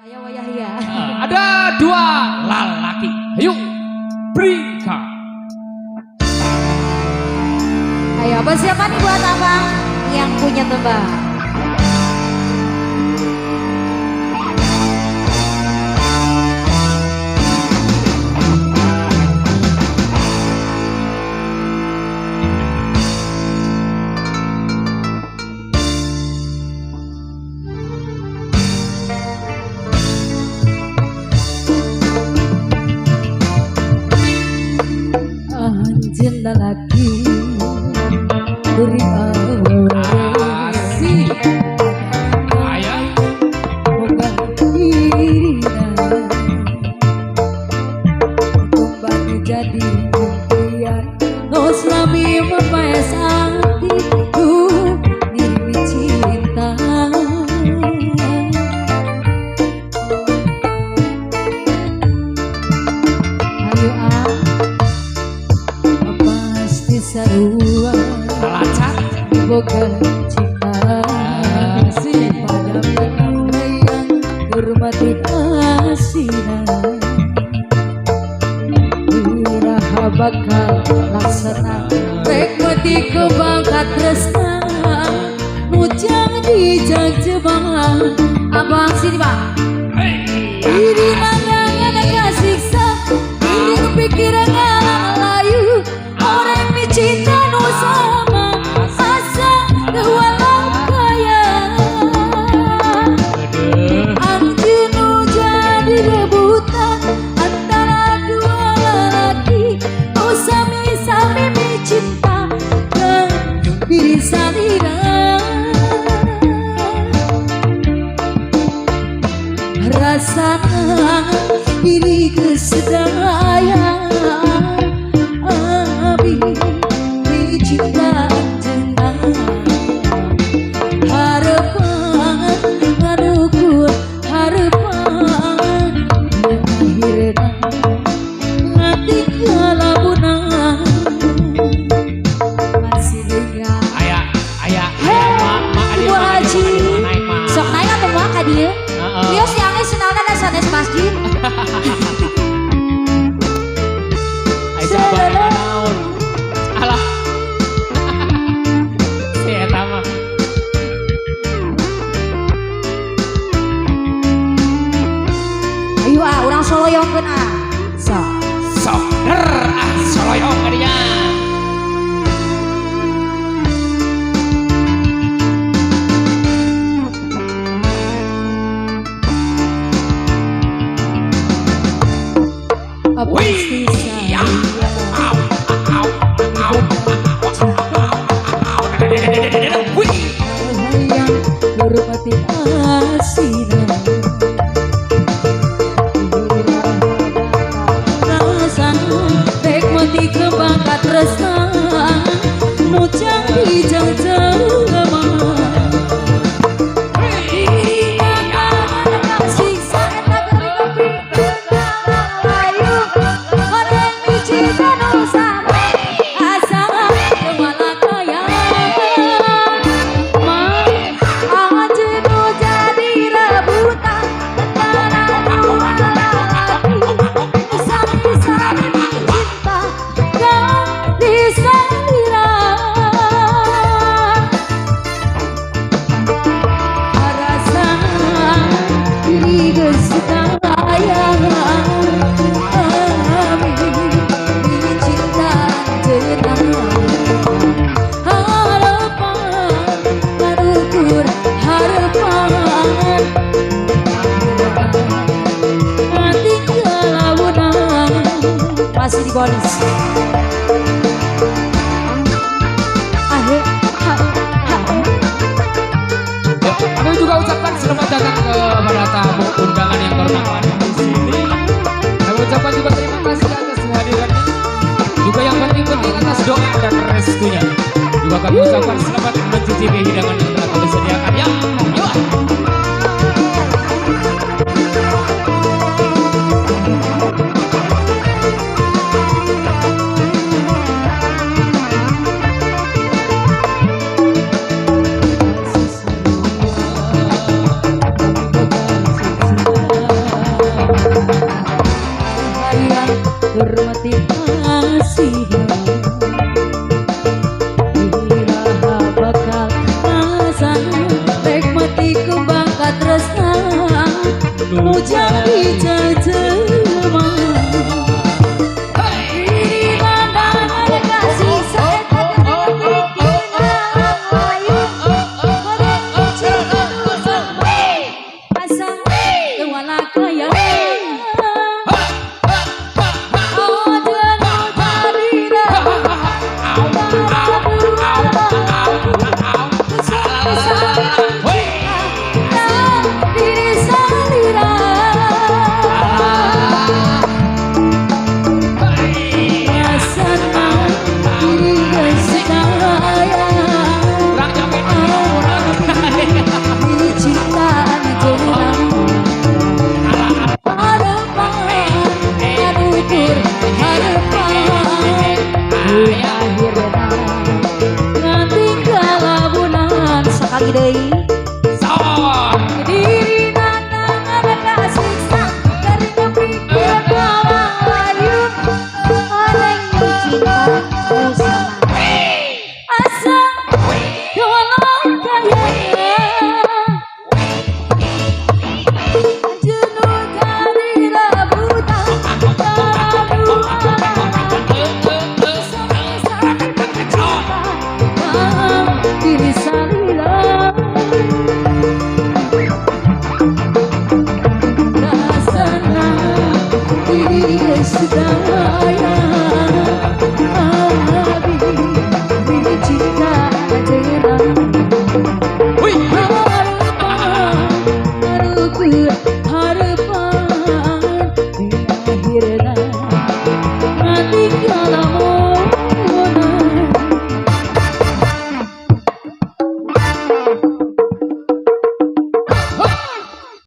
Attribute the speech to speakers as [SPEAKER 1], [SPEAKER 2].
[SPEAKER 1] Ya wayah ya.
[SPEAKER 2] Ada dua lelaki. Ayo, berikan.
[SPEAKER 1] Ayo, persiapan nih buat abang yang punya tebak. Anjing lelaki beri
[SPEAKER 2] Asik. Ayah.
[SPEAKER 1] moga irina kembali jadi impian no selami membayar hatiku diri cinta. Ayo pasti sarua
[SPEAKER 2] Lacat.
[SPEAKER 1] boga cinta pada mereka yang hormati asinan iraha bakal laksana rekmati kebangkat resna nujang dijang jebang abang sini bang diri mandangan kasiksa diri kepikiran ngalang layu orang dicinta no sama asa walau kaya anjing nu jadi rebutan antara dua lelaki no sami-sami mencinta dan diri salira rasakan ini kesedaya abi dicinta tenang harapan manuku harapan akhirnya nanti kalabunan masih dengan
[SPEAKER 2] Ayah.
[SPEAKER 1] Bu Haji sok naik atau mak ka dia dia siangnya senalnya dan sanes masjid.
[SPEAKER 2] Ayah naon. Alah. Si eta mah.
[SPEAKER 1] Ayo orang soloyongkeun sok
[SPEAKER 2] Sok soloyong ka dia.
[SPEAKER 1] pasti saya yang hormati asinan rasan rekmati kebangkat resna nujang dijang jelema masih di bonus.
[SPEAKER 2] Kami juga ucapkan selamat datang kepada tamu undangan yang bermanfaat di sini. Kami ucapkan juga terima kasih atas kehadirannya. Juga yang penting-penting atas doa dan restunya. Juga kami ucapkan selamat mencicipi hidangan yang telah kami sediakan. Ya, yuk.
[SPEAKER 1] nu jadi jelema diri landangan kasih saeta pasang tewala kaya sekali deui.